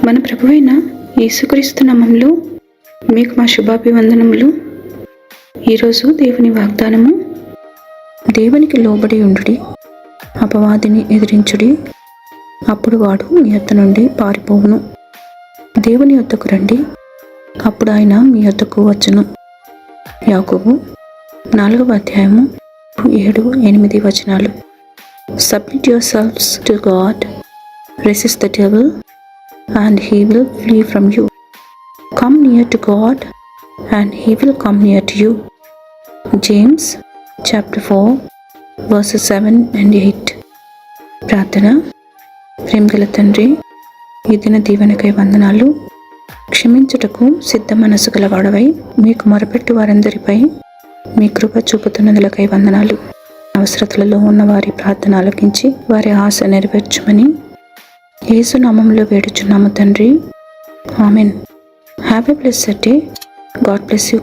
మన ప్రభువైన యేసుక్రీస్తు నామములో మీకు మా శుభాభివందనములు. ఈరోజు దేవుని వాగ్దానము, దేవునికి లోబడి ఉండుడి, అపవాదిని ఎదిరించుడి, అప్పుడు వాడు మీ యొద్ద నుండి పారిపోవును. దేవుని యొద్దకు రండి, అప్పుడు ఆయన మీ యొద్దకు వచ్చును. యాకోబు 4వ అధ్యాయము 7-8 వచనాలు. Submit yourselves to God, resist the devil, and he will flee from you. Come near to God, and he will come near to you. James chapter 4 verses 7 and 8. ప్రార్థన. ప్రేమగల తండ్రి, ఈ దిన దీవెనకై వందనాలు. క్షమించుటకు సిద్ధ మనసు గలవాడవై మీకు మొరపెట్టు వారందరిపై మీ కృప చూపుతున్నదులకై వందనాలు. అవసరతలలో ఉన్న వారి ప్రార్థన ఆలకించి వారి ఆశ నెరవేర్చమని యేసు నామములో వేడుచున్నాము తండ్రి. Amen. Have a blessed day. God bless you.